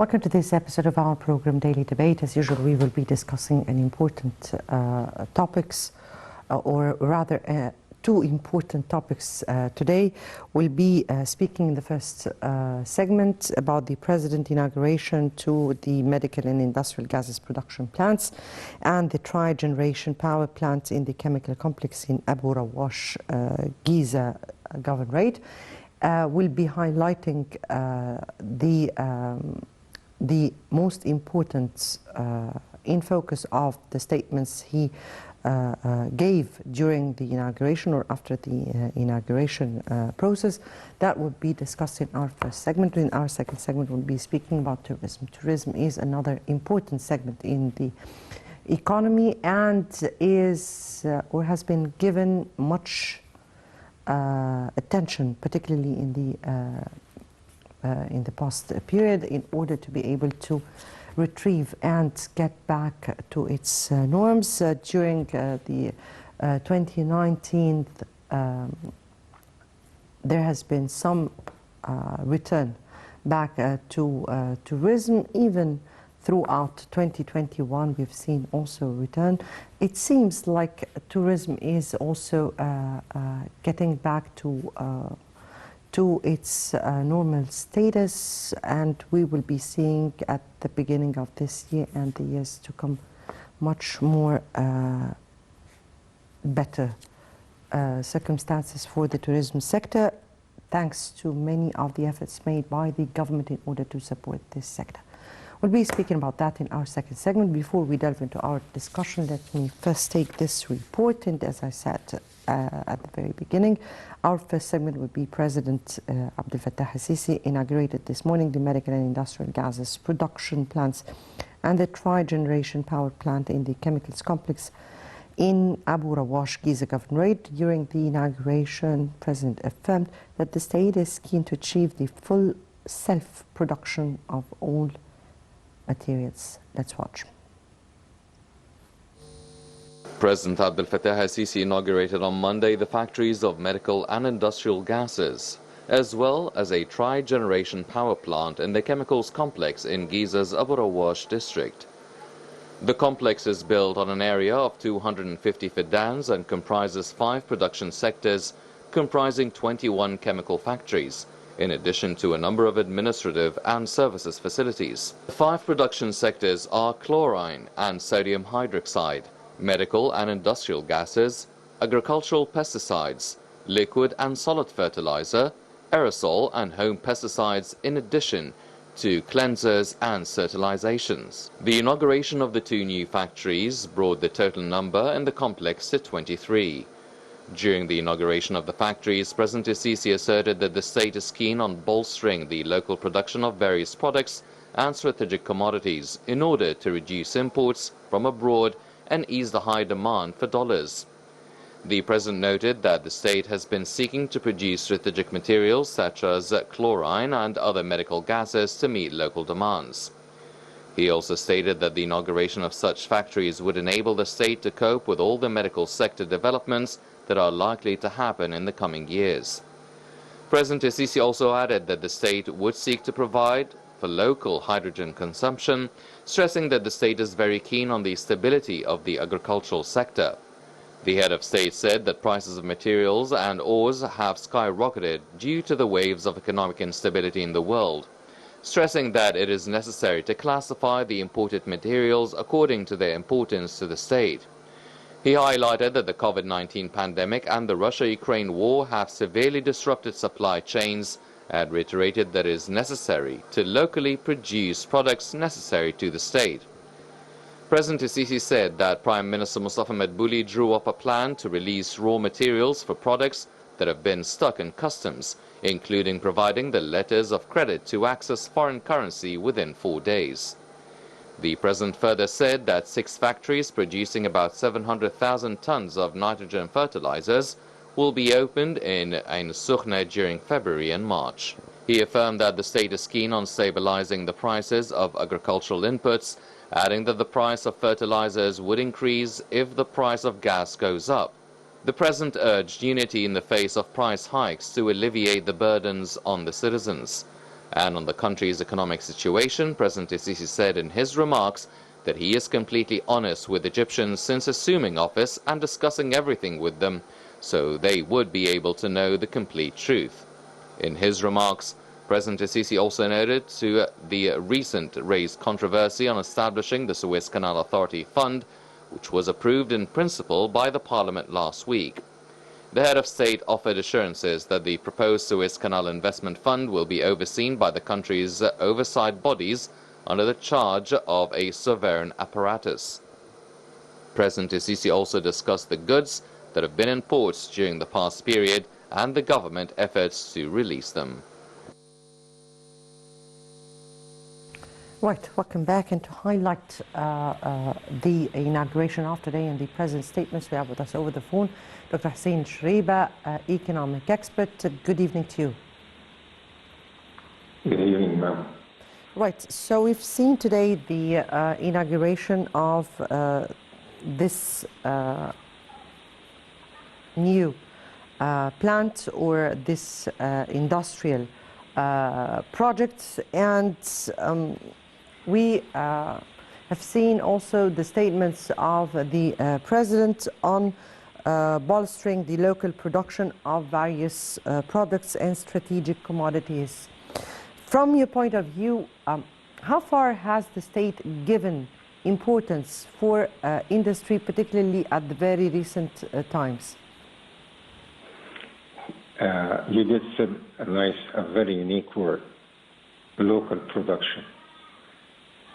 Welcome to this episode of our program, Daily Debate. As usual, we will be discussing an important topics, or rather two important topics today. We'll be speaking in the first segment about the President's inauguration to the medical and industrial gases production plants and the tri-generation power plant in the chemical complex in Abu Rawash, Giza Governorate. We'll be highlighting the most important in focus of the statements he gave during the inauguration or after the inauguration process. That would be discussed in our first segment. In our second segment, we'll be speaking about tourism. Tourism is another important segment in the economy and is or has been given much attention, particularly in the past period, in order to be able to retrieve and get back to its norms. During the 2019, there has been some return back to tourism. Even throughout 2021, we've seen also return. It seems like tourism is also getting back to its normal status, and we will be seeing at the beginning of this year and the years to come much more better circumstances for the tourism sector, thanks to many of the efforts made by the government in order to support this sector. We'll be speaking about that in our second segment. Before we delve into our discussion, let me first take this report. And as I said at the very beginning, our first segment will be President Abdel Fattah al-Sisi inaugurated this morning the medical and industrial gases production plants and the tri-generation power plant in the chemicals complex in Abu Rawash, Giza Governorate. During the inauguration, President affirmed that the state is keen to achieve the full self-production of all materials. Let's watch. President Abdel Fattah al-Sisi inaugurated on Monday the factories of medical and industrial gases, as well as a tri-generation power plant in the chemicals complex in Giza's Abu Rawash district. The complex is built on an area of 250 fidans and comprises 5 production sectors comprising 21 chemical factories, in addition to a number of administrative and services facilities. The 5 production sectors are chlorine and sodium hydroxide, medical and industrial gases, agricultural pesticides, liquid and solid fertilizer, aerosol and home pesticides, in addition to cleansers and fertilizations. The inauguration of the 2 new factories brought the total number in the complex to 23. During the inauguration of the factories, President al-Sisi asserted that the state is keen on bolstering the local production of various products and strategic commodities in order to reduce imports from abroad and ease the high demand for dollars. The President noted that the state has been seeking to produce strategic materials such as chlorine and other medical gases to meet local demands. He also stated that the inauguration of such factories would enable the state to cope with all the medical sector developments that are likely to happen in the coming years. President al-Sisi also added that the state would seek to provide for local hydrogen consumption, stressing that the state is very keen on the stability of the agricultural sector. The head of state said that prices of materials and ores have skyrocketed due to the waves of economic instability in the world, stressing that it is necessary to classify the imported materials according to their importance to the state. He highlighted that the COVID-19 pandemic and the Russia-Ukraine war have severely disrupted supply chains and reiterated that it is necessary to locally produce products necessary to the state. President al-Sisi said that Prime Minister Mustafa Madbouli drew up a plan to release raw materials for products that have been stuck in customs, including providing the letters of credit to access foreign currency within 4 days. The President further said that 6 factories producing about 700,000 tons of nitrogen fertilizers will be opened in Ain Sukhna during February and March. He affirmed that the state is keen on stabilizing the prices of agricultural inputs, adding that the price of fertilizers would increase if the price of gas goes up. The President urged unity in the face of price hikes to alleviate the burdens on the citizens. And on the country's economic situation, President Sisi said in his remarks that he is completely honest with Egyptians since assuming office and discussing everything with them, so they would be able to know the complete truth. In his remarks, President Sisi also noted to the recent raised controversy on establishing the Suez Canal Authority Fund, which was approved in principle by the Parliament last week. The head of state offered assurances that the proposed Suez Canal Investment Fund will be overseen by the country's oversight bodies under the charge of a sovereign apparatus. President Sisi also discussed the goods that have been in ports during the past period and the government efforts to release them. Right, welcome back. And to highlight the inauguration of today and the President's statements, we have with us over the phone Dr. Hussein Shoreiba, economic expert. Good evening to you. Good evening, ma'am. Right, so we've seen today the inauguration of this new plant or this industrial project, and we have seen also the statements of the President on bolstering the local production of various products and strategic commodities. From your point of view, how far has the state given importance for industry, particularly at the very recent times? You did say a very unique word, local production.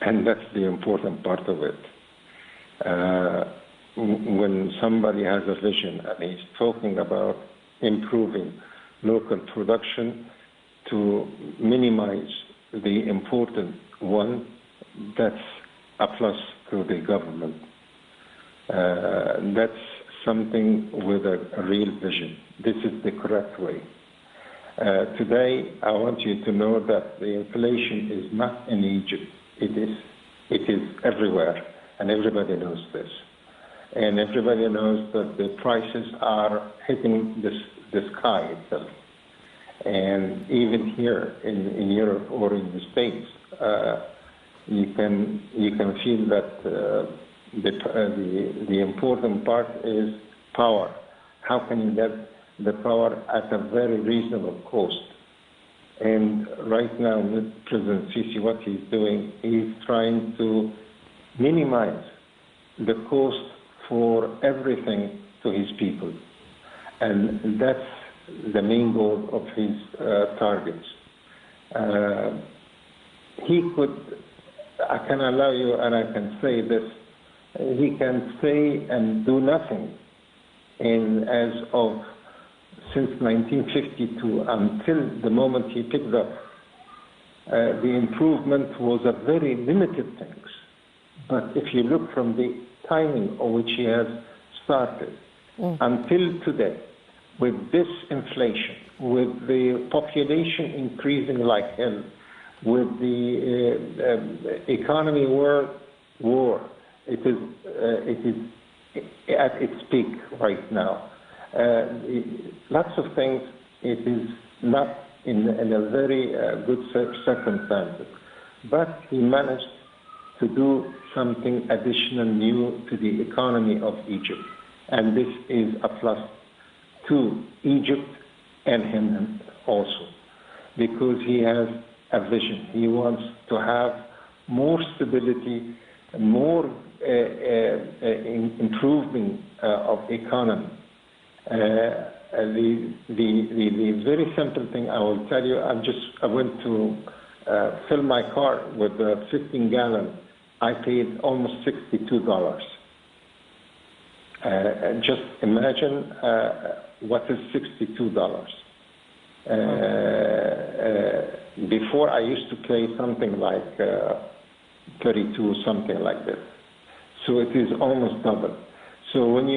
And that's the important part of it. When somebody has a vision and he's talking about improving local production to minimize the important one, that's a plus to the government. That's something with a real vision. This is the correct way. Today, I want you to know that the inflation is not in Egypt. It is everywhere, and everybody knows this. And everybody knows that the prices are hitting the sky itself. And even here in Europe or in the States, you can feel that the important part is power. How can you get the power at a very reasonable cost? And right now, with President Sisi, what he's doing, he's trying to minimize the cost for everything to his people. And that's the main goal of his targets. He could, I can allow you and I can say this, he can say and do nothing. And as of since 1952 until the moment he picked up, the improvement was a very limited things. But if you look from the timing of which he has started until today, with this inflation, with the population increasing like hell, with the economy war, it is at its peak right now. Lots of things, it is not in a very good circumstances. But he managed to do something additional new to the economy of Egypt. And this is a plus to Egypt and him also, because he has a vision. He wants to have more stability, more improvement of economy. The very simple thing I will tell you, I went to fill my car with a 15-gallon. I paid almost $62. Just imagine what is $62. Before I used to pay something like 32, something like this. So it is almost double. So when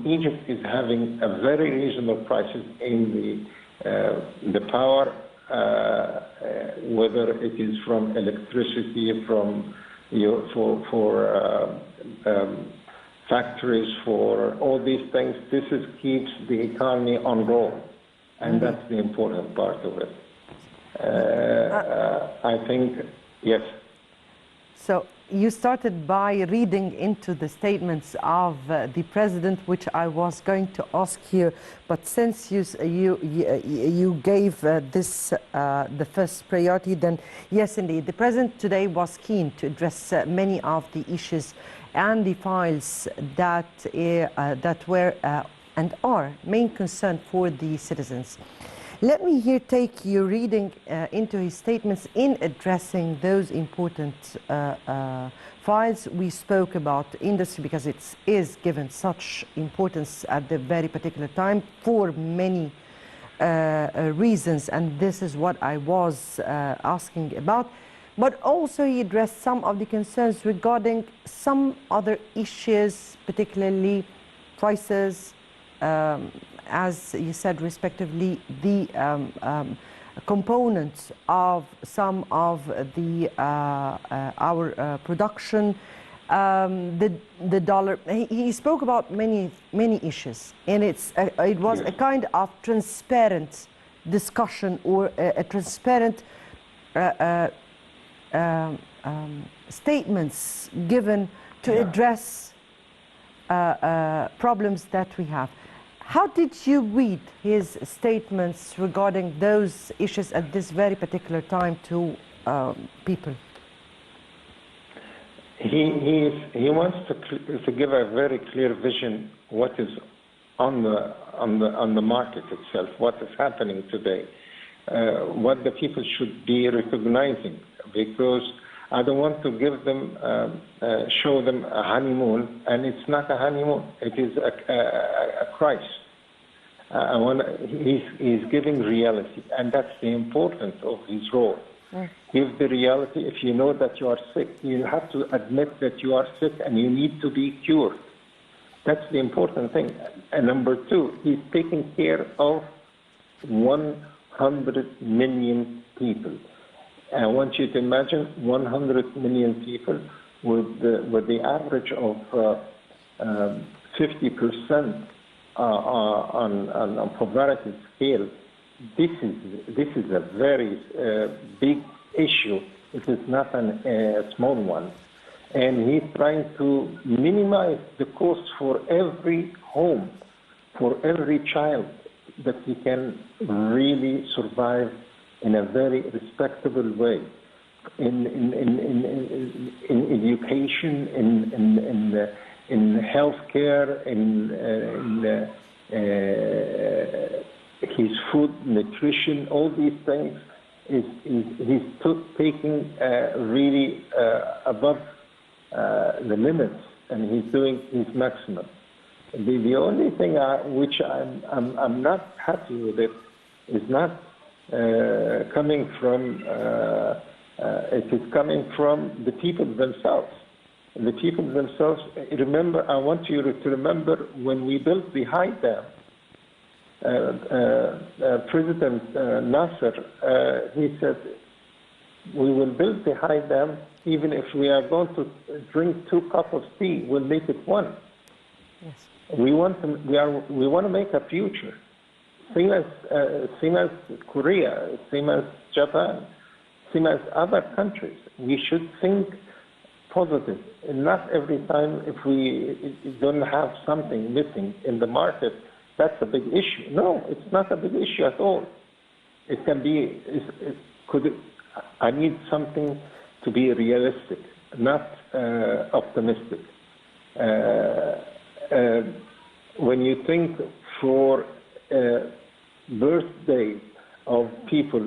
Egypt is having a very reasonable prices in the power, whether it is from electricity, from for factories, for all these things, this keeps the economy on roll, and that's the important part of it. I think, yes. So you started by reading into the statements of the president, which I was going to ask you, but since you gave this the first priority, then yes, indeed, the president today was keen to address many of the issues and the files that that were and are main concern for the citizens. Let me here take your reading into his statements in addressing those important files. We spoke about industry because it is given such importance at the very particular time for many reasons, and this is what I was asking about. But also he addressed some of the concerns regarding some other issues, particularly prices, as you said, respectively, the components of some of the our production, the dollar. He spoke about many issues, and it was a kind of transparent discussion or a transparent statements given to address problems that we have. How did you read his statements regarding those issues at this very particular time to people? He wants to give a very clear vision what is on the market itself, what is happening today, what the people should be recognizing, because I don't want to give them, show them a honeymoon, and it's not a honeymoon. It is a crisis. He's giving reality, and that's the importance of his role. Give the reality. If you know that you are sick, you have to admit that you are sick and you need to be cured. That's the important thing. And number two, he's taking care of 100 million people. I want you to imagine 100 million people with the average of 50% on poverty scale. This is a very big issue. It is not a small one. And he's trying to minimize the cost for every home, for every child, that he can really survive in a very respectable way, in education, in healthcare, in his food, nutrition, all these things. He's taking really above the limits, and he's doing his maximum. The only thing which I'm not happy with it is not coming from, it is coming from the people themselves. The people themselves, remember, I want you to remember when we built the high dam, President Nasser, he said, we will build the high dam, even if we are going to drink 2 cups of tea, we'll make it 1. Yes. We want to make a future. Same as Korea, same as Japan, same as other countries. We should think positive. And not every time if we don't have something missing in the market, that's a big issue. No, it's not a big issue at all. It can be, I need something to be realistic, not optimistic. When you think for birthday of people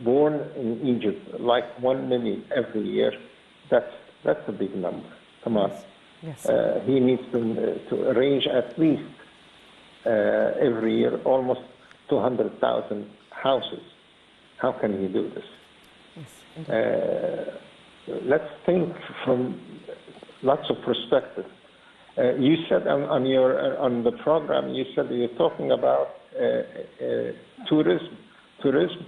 born in Egypt, like 1 million every year, that's a big number. Come on. Yes. He needs to arrange at least every year almost 200,000 houses. How can he do this? Yes. Let's think from lots of perspectives. You said on the program, you said you're talking about tourism. Tourism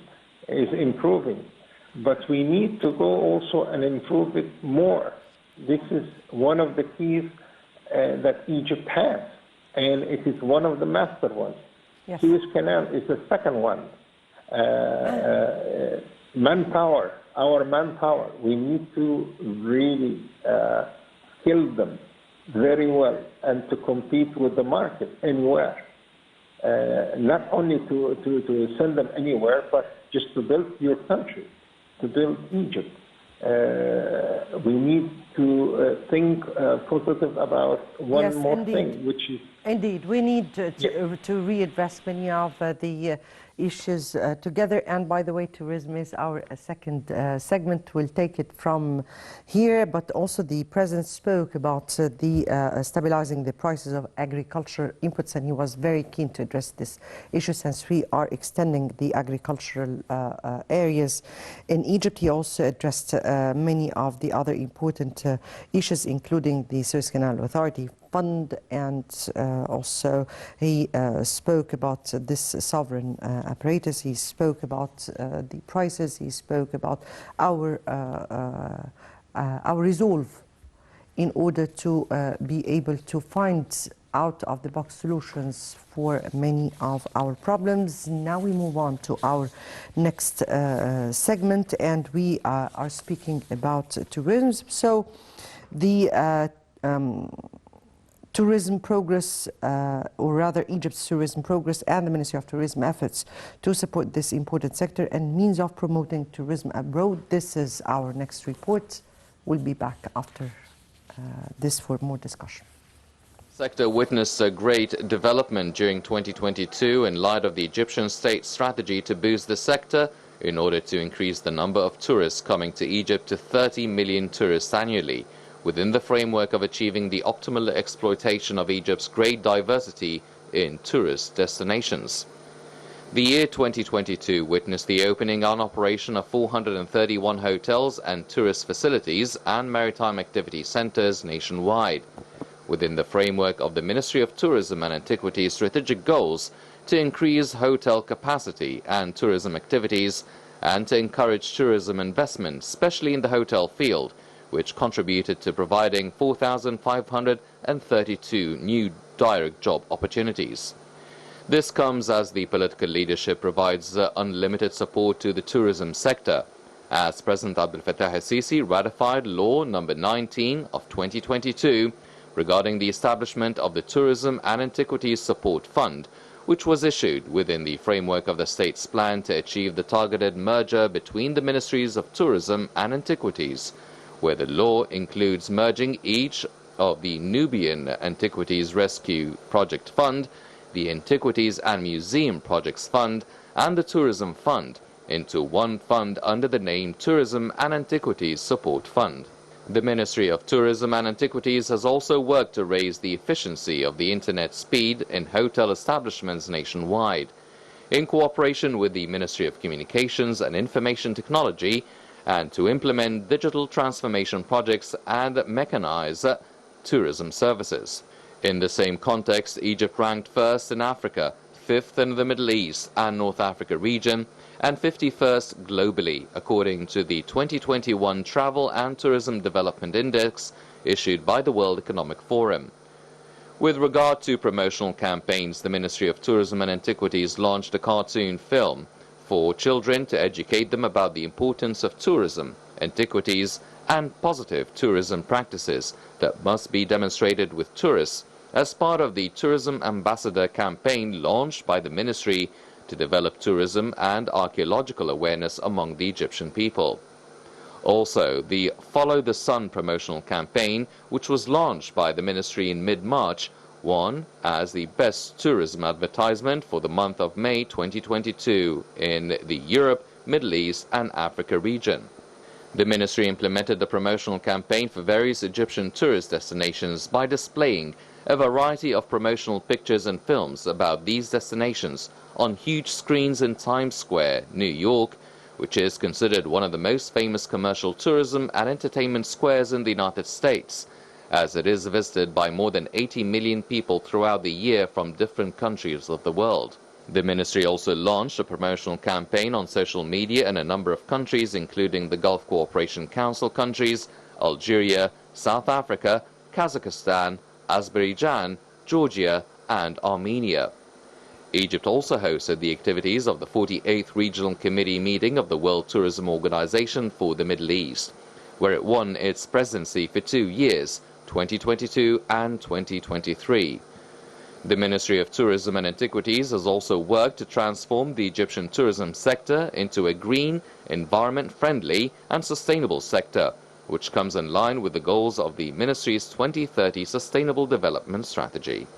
is improving, but we need to go also and improve it more. This is one of the keys that Egypt has, and it is one of the master ones. Yes. Suez Canal is the second one. manpower, our manpower. We need to really skill them very well and to compete with the market anywhere. Not only to send them anywhere, but just to build your country, to build Egypt. We need to think positive about one more thing, which is... Indeed, we need to readdress many of the issues together. And by the way, tourism is our second segment. We'll take it from here. But also the President spoke about stabilizing the prices of agricultural inputs, and he was very keen to address this issue since we are extending the agricultural areas in Egypt. He also addressed many of the other important issues, including the Suez Canal Authority Fund, and also he spoke about this sovereign apparatus. He spoke about the prices. He spoke about our resolve in order to be able to find out-of-the-box solutions for many of our problems. Now we move on to our next segment, and we are speaking about tourism. So the tourism progress, or rather Egypt's tourism progress and the Ministry of Tourism efforts to support this important sector and means of promoting tourism abroad. This is our next report. We'll be back after this for more discussion. Sector witnessed a great development during 2022 in light of the Egyptian state strategy to boost the sector in order to increase the number of tourists coming to Egypt to 30 million tourists annually, within the framework of achieving the optimal exploitation of Egypt's great diversity in tourist destinations. The year 2022 witnessed the opening and operation of 431 hotels and tourist facilities and maritime activity centers nationwide, within the framework of the Ministry of Tourism and Antiquities' strategic goals to increase hotel capacity and tourism activities and to encourage tourism investment, especially in the hotel field, which contributed to providing 4,532 new direct job opportunities. This comes as the political leadership provides unlimited support to the tourism sector, as President Abdel Fattah al-Sisi ratified Law No. 19 of 2022 regarding the establishment of the Tourism and Antiquities Support Fund, which was issued within the framework of the state's plan to achieve the targeted merger between the Ministries of Tourism and Antiquities, where the law includes merging each of the Nubian Antiquities Rescue Project Fund, the Antiquities and Museum Projects Fund, and the Tourism Fund into one fund under the name Tourism and Antiquities Support Fund. The Ministry of Tourism and Antiquities has also worked to raise the efficiency of the internet speed in hotel establishments nationwide, in cooperation with the Ministry of Communications and Information Technology, and to implement digital transformation projects and mechanize tourism services. In the same context, Egypt ranked first in Africa, 5th in the Middle East and North Africa region, and 51st globally, according to the 2021 Travel and Tourism Development Index issued by the World Economic Forum. With regard to promotional campaigns, the Ministry of Tourism and Antiquities launched a cartoon film for children to educate them about the importance of tourism, antiquities, and positive tourism practices that must be demonstrated with tourists as part of the Tourism Ambassador campaign launched by the Ministry to develop tourism and archaeological awareness among the Egyptian people. Also, the Follow the Sun promotional campaign, which was launched by the Ministry in mid-March, won as the best tourism advertisement for the month of May 2022 in the Europe, Middle East and Africa region. The Ministry implemented the promotional campaign for various Egyptian tourist destinations by displaying a variety of promotional pictures and films about these destinations on huge screens in Times Square, New York, which is considered one of the most famous commercial tourism and entertainment squares in the United States, as it is visited by more than 80 million people throughout the year from different countries of the world. The Ministry also launched a promotional campaign on social media in a number of countries, including the Gulf Cooperation Council countries, Algeria, South Africa, Kazakhstan, Azerbaijan, Georgia, and Armenia. Egypt also hosted the activities of the 48th Regional Committee meeting of the World Tourism Organization for the Middle East, where it won its presidency for 2 years, 2022 and 2023. The Ministry of Tourism and Antiquities has also worked to transform the Egyptian tourism sector into a green, environment-friendly and sustainable sector, which comes in line with the goals of the ministry's 2030 Sustainable Development Strategy.